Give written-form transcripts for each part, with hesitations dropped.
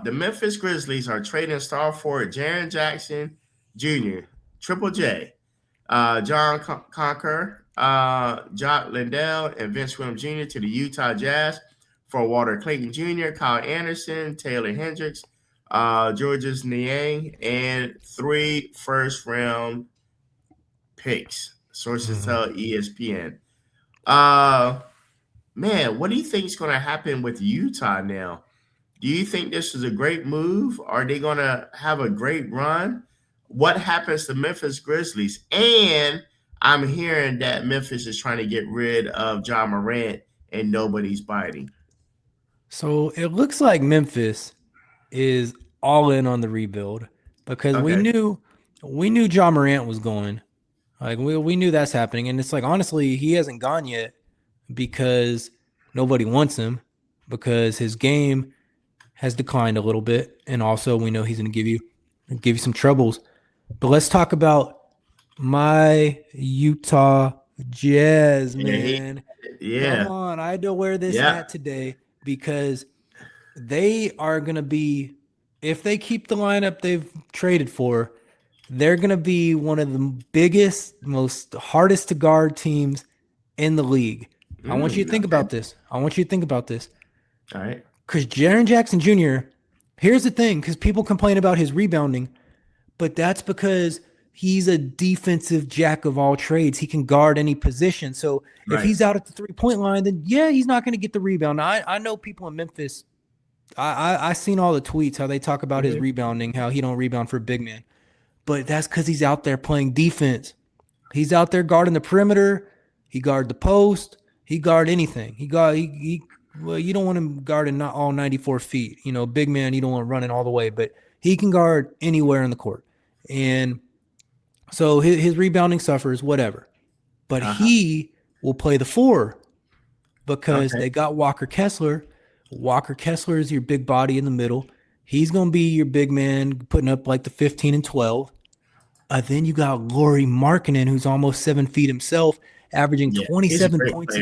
The Memphis Grizzlies are trading star forward Jaren Jackson Jr., Triple J, John Conker, Jock Lindell, and Vince Williams Jr. to the Utah Jazz for Walter Clayton Jr., Kyle Anderson, Taylor Hendricks, Georges Niang, and 3 first-round picks. Sources tell ESPN. Man, what do you think is going to happen with Utah now? Do you think this is a great move? Are they going to have a great run? What happens to Memphis Grizzlies? And I'm hearing that Memphis is trying to get rid of John Morant and nobody's biting. So it looks like Memphis is all in on the rebuild because we Okay. knew John Morant was going. Like we knew that's happening. And it's like, honestly, he hasn't gone yet because nobody wants him, because his game has declined a little bit. And also we know he's going to give you some troubles. But let's talk about my Utah Jazz, man. Yeah. Come on. I had to wear this hat today because they are going to be, if they keep the lineup they've traded for, they're going to be one of the biggest, most hardest to guard teams in the league. I want you to think about this. All right. Because Jaren Jackson Jr., here's the thing, because people complain about his rebounding, but that's because he's a defensive jack of all trades. He can guard any position. So if he's out at the three-point line, then yeah, he's not going to get the rebound. Now, I know people in Memphis, I seen all the tweets, how they talk about his rebounding, how he don't rebound for a big man. But that's because he's out there playing defense. He's out there guarding the perimeter. He guard the post. He guard anything. Well, you don't want him guarding not all 94 feet. You know, big man, you don't want running all the way, but he can guard anywhere in the court. And so his rebounding suffers, whatever. But he will play the 4 because they got Walker Kessler. Walker Kessler is your big body in the middle. He's going to be your big man putting up like the 15 and 12. Then you got Lauri Markkanen, who's almost 7 feet himself, averaging 27 points.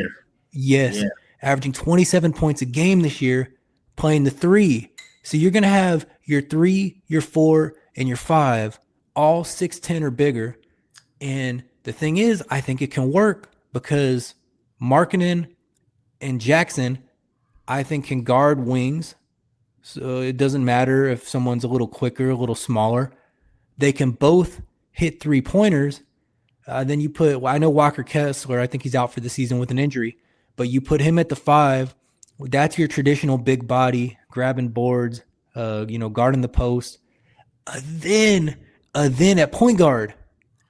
Averaging 27 points a game this year, playing the 3. So you're going to have your 3, your 4, and your 5, all 6'10" or bigger. And the thing is, I think it can work because Markkanen and Jackson, I think, can guard wings. So it doesn't matter if someone's a little quicker, a little smaller. They can both hit 3-pointers. Then you put, I know Walker Kessler, I think he's out for the season with an injury, but you put him at the 5. That's your traditional big body, grabbing boards, guarding the post. Then at point guard,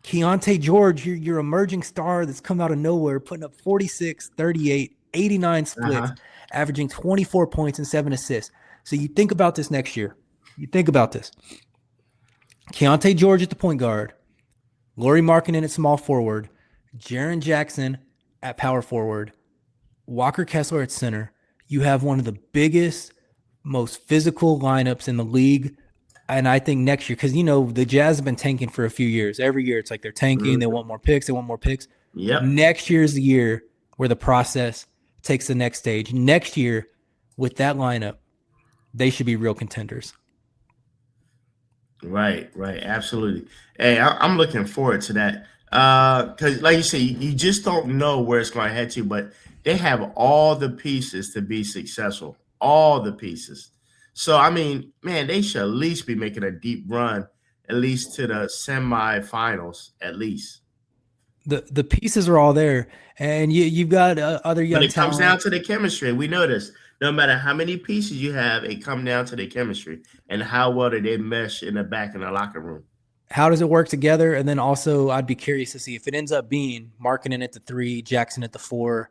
Keontae George, your emerging star that's come out of nowhere, putting up 46, 38, 89 splits, averaging 24 points and 7 assists. So you think about this next year. You think about this. Keontae George at the point guard, Lauri Markkanen at small forward, Jaren Jackson at power forward, Walker Kessler at center. You have one of the biggest, most physical lineups in the league. And I think next year, because, the Jazz have been tanking for a few years. Every year it's like they're tanking. They want more picks. Yep. Next year's the year where the process takes the next stage. Next year, with that lineup, they should be real contenders. Right. Absolutely. Hey, I'm looking forward to that. Because like you say, you just don't know where it's going to head to, but they have all the pieces to be successful. All the pieces. So, I mean, man, they should at least be making a deep run, at least to the semifinals, at least. The pieces are all there, and you've got other young talent. But it comes down to the chemistry. We know this. No matter how many pieces you have, it comes down to the chemistry and how well do they mesh in the back in the locker room. How does it work together? And then also, I'd be curious to see if it ends up being Markkanen at the 3, Jackson at the 4,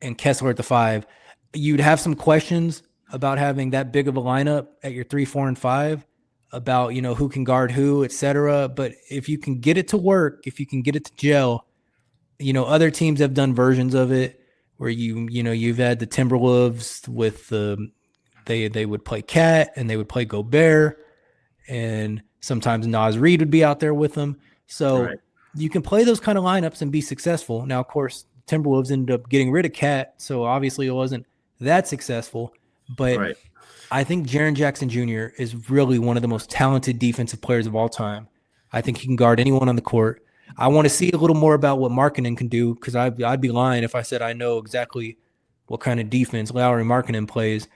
and Kessler at the 5. You'd have some questions about having that big of a lineup at your 3, 4, and 5 about, who can guard who, etc. But if you can get it to work, if you can get it to gel, other teams have done versions of it where you've had the Timberwolves with they would play Cat and they would play Gobert, and sometimes Naz Reid would be out there with them. So you can play those kind of lineups and be successful. Now, of course, Timberwolves ended up getting rid of Cat, so obviously it wasn't that successful. But Right. I think Jaren Jackson Jr. is really one of the most talented defensive players of all time. I think he can guard anyone on the court. I want to see a little more about what Markkanen can do, because I'd be lying if I said I know exactly what kind of defense Lauri Markkanen plays.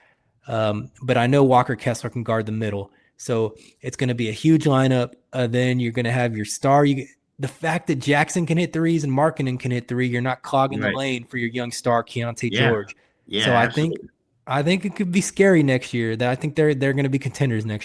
But I know Walker Kessler can guard the middle. So it's going to be a huge lineup. Then you're going to have your star. The fact that Jackson can hit threes and Markkanen can hit three, you're not clogging the lane for your young star Keontae George. Yeah, So absolutely. I think it could be scary next year. I think they're going to be contenders next year.